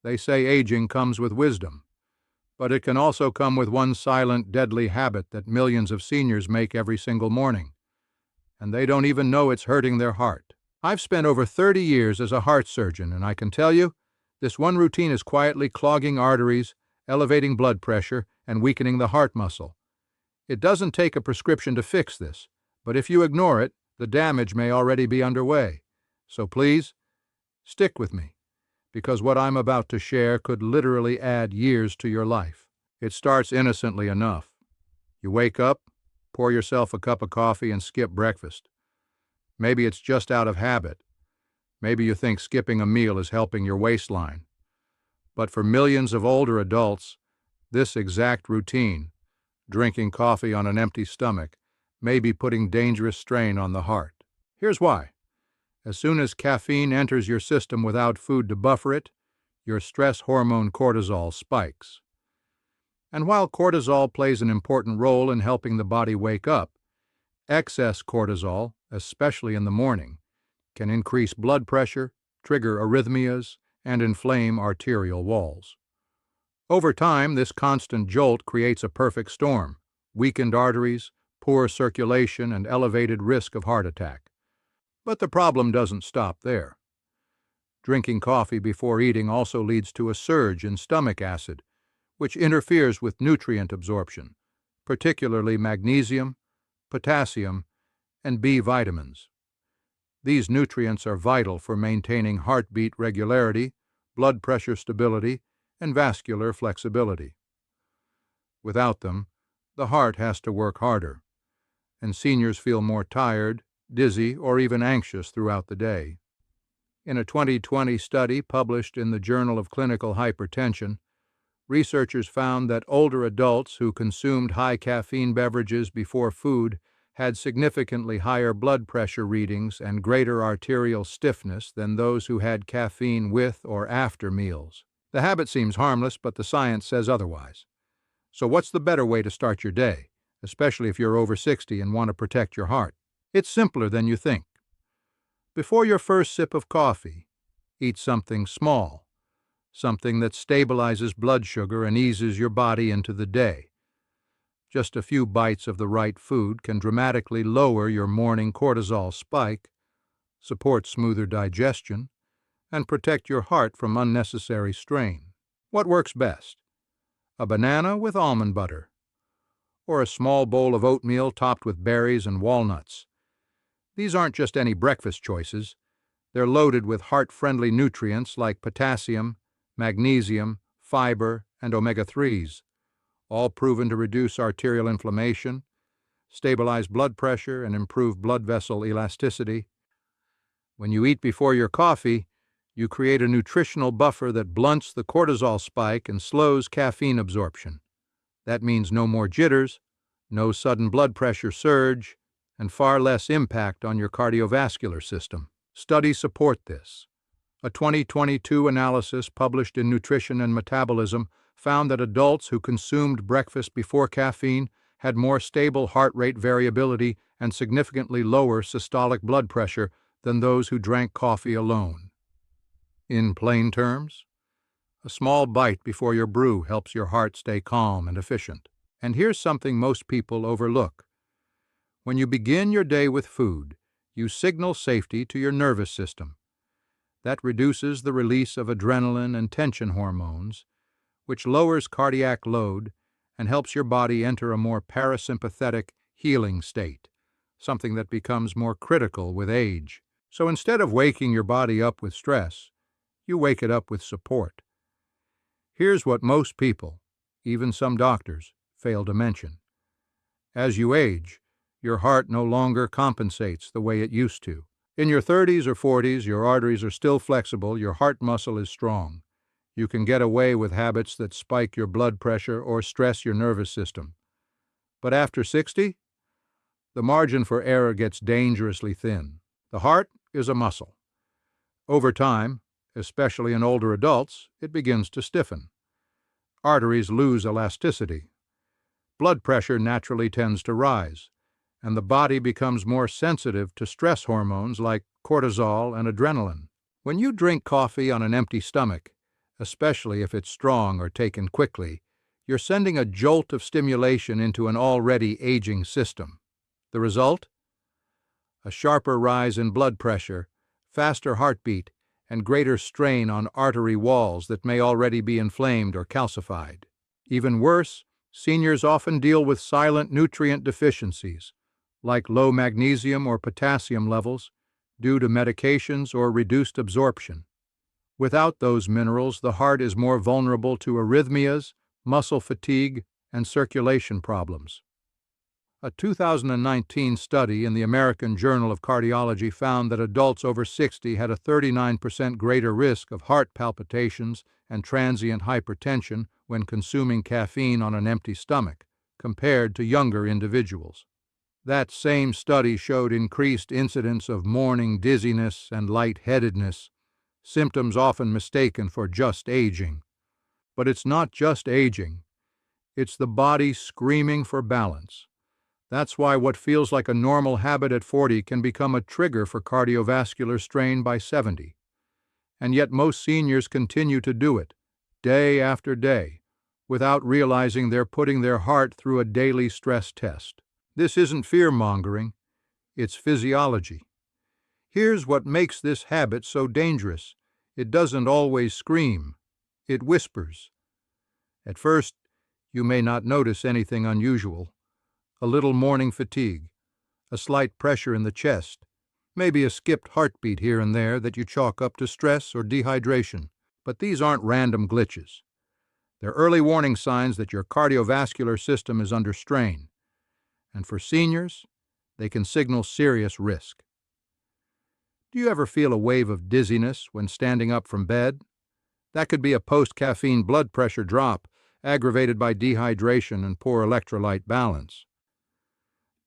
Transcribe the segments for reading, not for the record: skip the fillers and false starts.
They say aging comes with wisdom, but it can also come with one silent, deadly habit that millions of seniors make every single morning, and they don't even know it's hurting their heart. I've spent over 30 years as a heart surgeon, and I can tell you, this one routine is quietly clogging arteries, elevating blood pressure, and weakening the heart muscle. It doesn't take a prescription to fix this, but if you ignore it, the damage may already be underway. So please, stick with me, because what I'm about to share could literally add years to your life. It starts innocently enough. You wake up, pour yourself a cup of coffee, and skip breakfast. Maybe it's just out of habit. Maybe you think skipping a meal is helping your waistline. But for millions of older adults, this exact routine, drinking coffee on an empty stomach, may be putting dangerous strain on the heart. Here's why. As soon as caffeine enters your system without food to buffer it, your stress hormone cortisol spikes. And while cortisol plays an important role in helping the body wake up, excess cortisol, especially in the morning, can increase blood pressure, trigger arrhythmias, and inflame arterial walls. Over time, this constant jolt creates a perfect storm: weakened arteries, poor circulation, and elevated risk of heart attack. But the problem doesn't stop there. Drinking coffee before eating also leads to a surge in stomach acid, which interferes with nutrient absorption, particularly magnesium, potassium, and B vitamins. These nutrients are vital for maintaining heartbeat regularity, blood pressure stability, and vascular flexibility. Without them, the heart has to work harder, and seniors feel more tired, dizzy, or even anxious throughout the day. In a 2020 study published in the Journal of Clinical Hypertension, researchers found that older adults who consumed high-caffeine beverages before food had significantly higher blood pressure readings and greater arterial stiffness than those who had caffeine with or after meals. The habit seems harmless, but the science says otherwise. So what's the better way to start your day, especially if you're over 60 and want to protect your heart? It's simpler than you think. Before your first sip of coffee, eat something small, something that stabilizes blood sugar and eases your body into the day. Just a few bites of the right food can dramatically lower your morning cortisol spike, support smoother digestion, and protect your heart from unnecessary strain. What works best? A banana with almond butter, or a small bowl of oatmeal topped with berries and walnuts. These aren't just any breakfast choices. They're loaded with heart-friendly nutrients like potassium, magnesium, fiber, and omega-3s, all proven to reduce arterial inflammation, stabilize blood pressure, and improve blood vessel elasticity. When you eat before your coffee, you create a nutritional buffer that blunts the cortisol spike and slows caffeine absorption. That means no more jitters, no sudden blood pressure surge, and far less impact on your cardiovascular system. Studies support this. A 2022 analysis published in Nutrition and Metabolism found that adults who consumed breakfast before caffeine had more stable heart rate variability and significantly lower systolic blood pressure than those who drank coffee alone. In plain terms, a small bite before your brew helps your heart stay calm and efficient. And here's something most people overlook. When you begin your day with food, you signal safety to your nervous system. That reduces the release of adrenaline and tension hormones, which lowers cardiac load and helps your body enter a more parasympathetic, healing state, something that becomes more critical with age. So instead of waking your body up with stress, you wake it up with support. Here's what most people, even some doctors, fail to mention. As you age, your heart no longer compensates the way it used to. In your 30s or 40s, your arteries are still flexible, your heart muscle is strong. You can get away with habits that spike your blood pressure or stress your nervous system. But after 60, the margin for error gets dangerously thin. The heart is a muscle. Over time, especially in older adults, it begins to stiffen. Arteries lose elasticity. Blood pressure naturally tends to rise, and the body becomes more sensitive to stress hormones like cortisol and adrenaline. When you drink coffee on an empty stomach, especially if it's strong or taken quickly. You're sending a jolt of stimulation into an already aging system. The result? A sharper rise in blood pressure, faster heartbeat, and greater strain on artery walls that may already be inflamed or calcified. Even worse, seniors often deal with silent nutrient deficiencies, like low magnesium or potassium levels, due to medications or reduced absorption. Without those minerals, the heart is more vulnerable to arrhythmias, muscle fatigue, and circulation problems. A 2019 study in the American Journal of Cardiology found that adults over 60 had a 39% greater risk of heart palpitations and transient hypertension when consuming caffeine on an empty stomach, compared to younger individuals. That same study showed increased incidence of morning dizziness and lightheadedness, symptoms often mistaken for just aging. But it's not just aging. It's the body screaming for balance. That's why what feels like a normal habit at 40 can become a trigger for cardiovascular strain by 70. And yet most seniors continue to do it, day after day, without realizing they're putting their heart through a daily stress test. This isn't fear-mongering, it's physiology. Here's what makes this habit so dangerous. It doesn't always scream, it whispers. At first, you may not notice anything unusual. A little morning fatigue, a slight pressure in the chest, maybe a skipped heartbeat here and there that you chalk up to stress or dehydration. But these aren't random glitches. They're early warning signs that your cardiovascular system is under strain. And for seniors, they can signal serious risk. Do you ever feel a wave of dizziness when standing up from bed? That could be a post-caffeine blood pressure drop, aggravated by dehydration and poor electrolyte balance.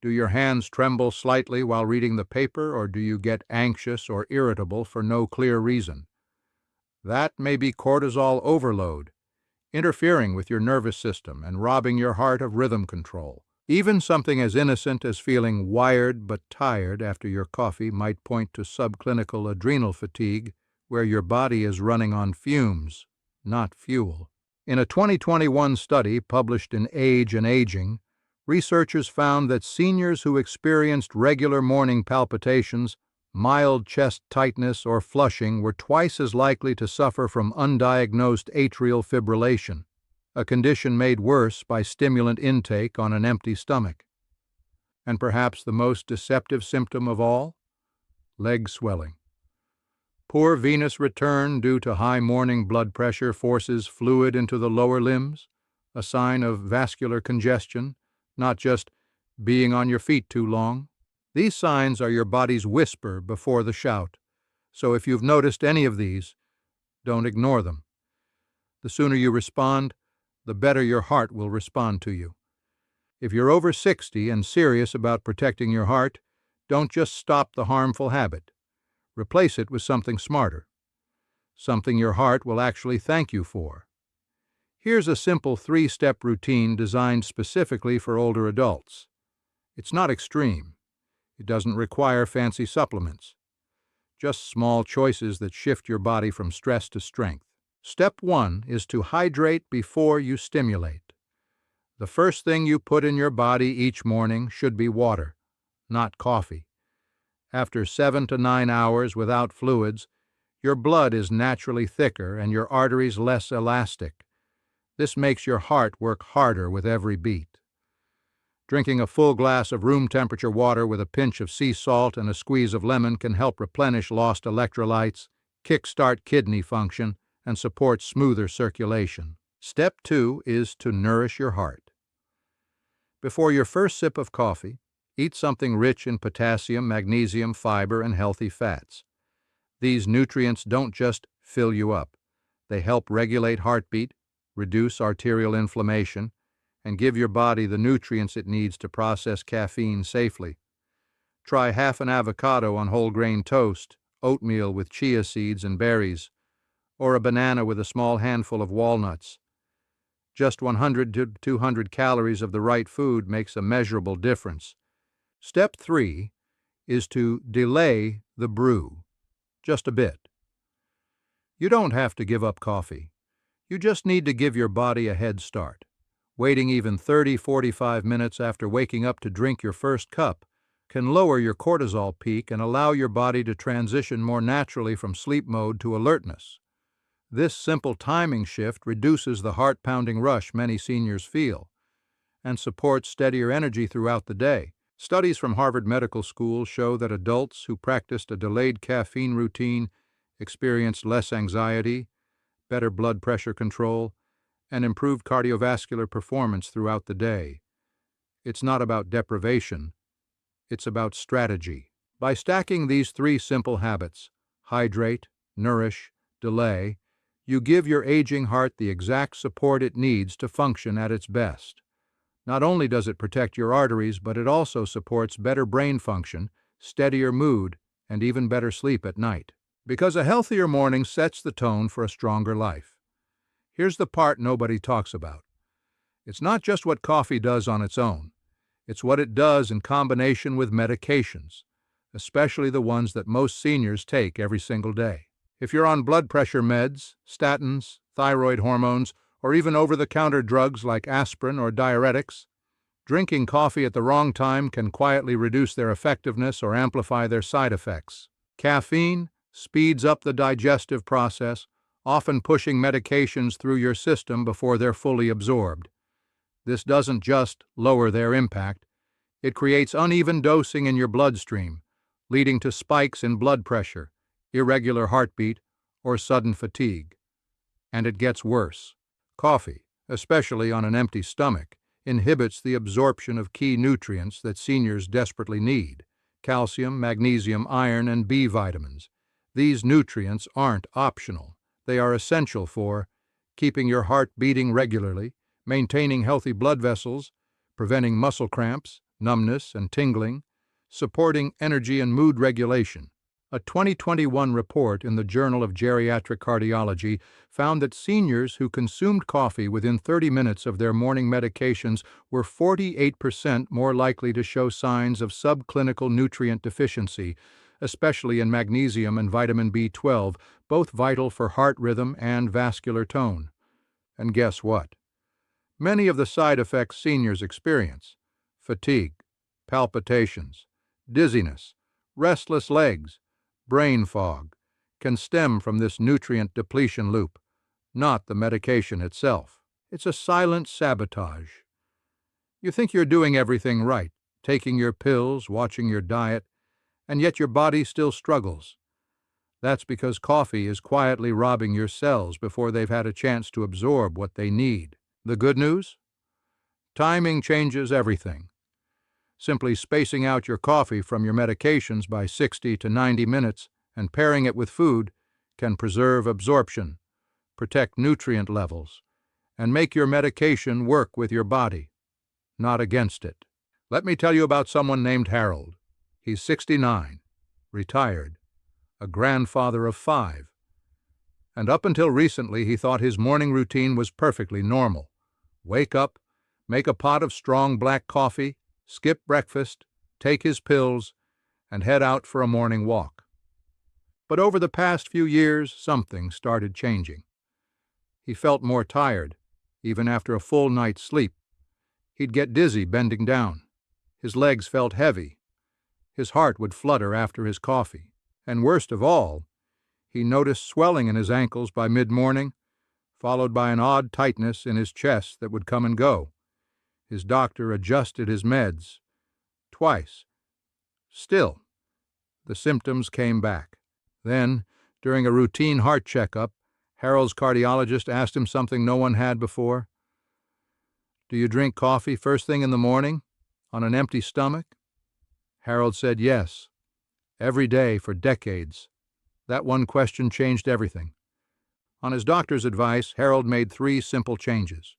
Do your hands tremble slightly while reading the paper, or do you get anxious or irritable for no clear reason? That may be cortisol overload, interfering with your nervous system and robbing your heart of rhythm control. Even something as innocent as feeling wired but tired after your coffee might point to subclinical adrenal fatigue, where your body is running on fumes, not fuel. In a 2021 study published in Age and Aging, researchers found that seniors who experienced regular morning palpitations, mild chest tightness, or flushing were twice as likely to suffer from undiagnosed atrial fibrillation, a condition made worse by stimulant intake on an empty stomach. And perhaps the most deceptive symptom of all? Leg swelling. Poor venous return due to high morning blood pressure forces fluid into the lower limbs, a sign of vascular congestion, not just being on your feet too long. These signs are your body's whisper before the shout. So if you've noticed any of these, don't ignore them. The sooner you respond, the better your heart will respond to you. If you're over 60 and serious about protecting your heart, don't just stop the harmful habit. Replace it with something smarter, something your heart will actually thank you for. Here's a simple 3-step routine designed specifically for older adults. It's not extreme. It doesn't require fancy supplements. Just small choices that shift your body from stress to strength. Step 1 is to hydrate before you stimulate. The first thing you put in your body each morning should be water, not coffee. After 7 to 9 hours without fluids, your blood is naturally thicker and your arteries less elastic. This makes your heart work harder with every beat. Drinking a full glass of room-temperature water with a pinch of sea salt and a squeeze of lemon can help replenish lost electrolytes, kickstart kidney function, and support smoother circulation. Step 2 is to nourish your heart. Before your first sip of coffee, eat something rich in potassium, magnesium, fiber, and healthy fats. These nutrients don't just fill you up. They help regulate heartbeat, reduce arterial inflammation, and give your body the nutrients it needs to process caffeine safely. Try half an avocado on whole grain toast, oatmeal with chia seeds and berries, or a banana with a small handful of walnuts. Just 100 to 200 calories of the right food makes a measurable difference. Step 3 is to delay the brew, just a bit. You don't have to give up coffee. You just need to give your body a head start. Waiting even 30-45 minutes after waking up to drink your first cup can lower your cortisol peak and allow your body to transition more naturally from sleep mode to alertness. This simple timing shift reduces the heart-pounding rush many seniors feel and supports steadier energy throughout the day. Studies from Harvard Medical School show that adults who practiced a delayed caffeine routine experienced less anxiety, better blood pressure control, and improved cardiovascular performance throughout the day. It's not about deprivation, it's about strategy. By stacking these three simple habits, hydrate, nourish, delay, you give your aging heart the exact support it needs to function at its best. Not only does it protect your arteries, but it also supports better brain function, steadier mood, and even better sleep at night. Because a healthier morning sets the tone for a stronger life. Here's the part nobody talks about. It's not just what coffee does on its own. It's what it does in combination with medications, especially the ones that most seniors take every single day. If you're on blood pressure meds, statins, thyroid hormones, or even over-the-counter drugs like aspirin or diuretics, drinking coffee at the wrong time can quietly reduce their effectiveness or amplify their side effects. Caffeine speeds up the digestive process, often pushing medications through your system before they're fully absorbed. This doesn't just lower their impact, it creates uneven dosing in your bloodstream, leading to spikes in blood pressure, irregular heartbeat, or sudden fatigue. And it gets worse. Coffee, especially on an empty stomach, inhibits the absorption of key nutrients that seniors desperately need: calcium, magnesium, iron, and B vitamins. These nutrients aren't optional. They are essential for keeping your heart beating regularly, maintaining healthy blood vessels, preventing muscle cramps, numbness, and tingling, supporting energy and mood regulation. A 2021 report in the Journal of Geriatric Cardiology found that seniors who consumed coffee within 30 minutes of their morning medications were 48% more likely to show signs of subclinical nutrient deficiency, especially in magnesium and vitamin B12, both vital for heart rhythm and vascular tone. And guess what? Many of the side effects seniors experience, fatigue, palpitations, dizziness, restless legs, brain fog, can stem from this nutrient depletion loop, not the medication itself. It's a silent sabotage. You think you're doing everything right, taking your pills, watching your diet, and yet your body still struggles. That's because coffee is quietly robbing your cells before they've had a chance to absorb what they need. The good news? Timing changes everything. Simply spacing out your coffee from your medications by 60 to 90 minutes and pairing it with food can preserve absorption, protect nutrient levels, and make your medication work with your body, not against it. Let me tell you about someone named Harold. He's 69, retired, a grandfather of 5. And up until recently he thought his morning routine was perfectly normal. Wake up, make a pot of strong black coffee, skip breakfast, take his pills, and head out for a morning walk. But over the past few years, something started changing. He felt more tired, even after a full night's sleep. He'd get dizzy bending down. His legs felt heavy. His heart would flutter after his coffee. And worst of all, he noticed swelling in his ankles by mid-morning, followed by an odd tightness in his chest that would come and go. His doctor adjusted his meds twice. Still, the symptoms came back. Then, during a routine heart checkup, Harold's cardiologist asked him something no one had before. "Do you drink coffee first thing in the morning, on an empty stomach?" Harold said yes, every day for decades. That one question changed everything. On his doctor's advice, Harold made 3 simple changes.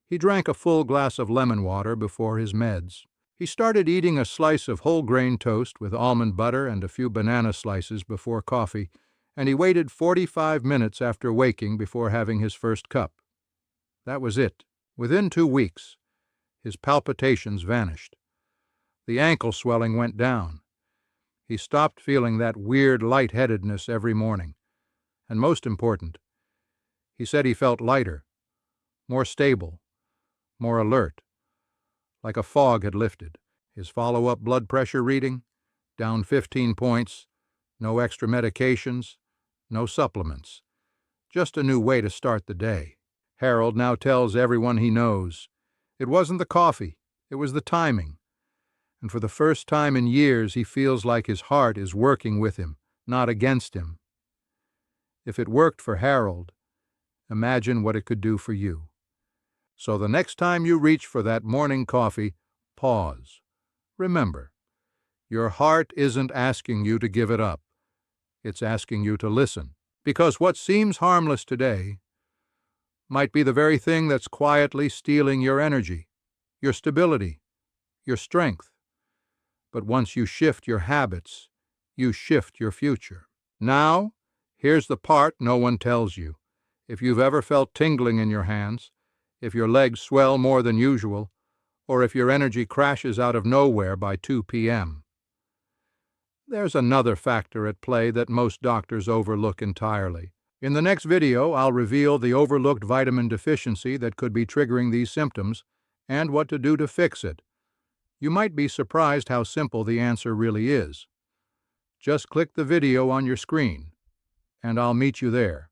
He drank a full glass of lemon water before his meds. He started eating a slice of whole grain toast with almond butter and a few banana slices before coffee, and he waited 45 minutes after waking before having his first cup. That was it. Within 2 weeks, his palpitations vanished. The ankle swelling went down. He stopped feeling that weird lightheadedness every morning. And most important, He said he felt lighter, more stable, more alert, like a fog had lifted. His follow-up blood pressure reading, down 15 points, no extra medications, no supplements. Just a new way to start the day. Harold now tells everyone he knows. It wasn't the coffee, it was the timing. And for the first time in years, he feels like his heart is working with him, not against him. If it worked for Harold, imagine what it could do for you. So the next time you reach for that morning coffee, pause. Remember, your heart isn't asking you to give it up. It's asking you to listen. Because what seems harmless today might be the very thing that's quietly stealing your energy, your stability, your strength. But once you shift your habits, you shift your future. Now, here's the part no one tells you. If you've ever felt tingling in your hands, if your legs swell more than usual, or if your energy crashes out of nowhere by 2 p.m., there's another factor at play that most doctors overlook entirely. In the next video, I'll reveal the overlooked vitamin deficiency that could be triggering these symptoms and what to do to fix it. You might be surprised how simple the answer really is. Just click the video on your screen, and I'll meet you there.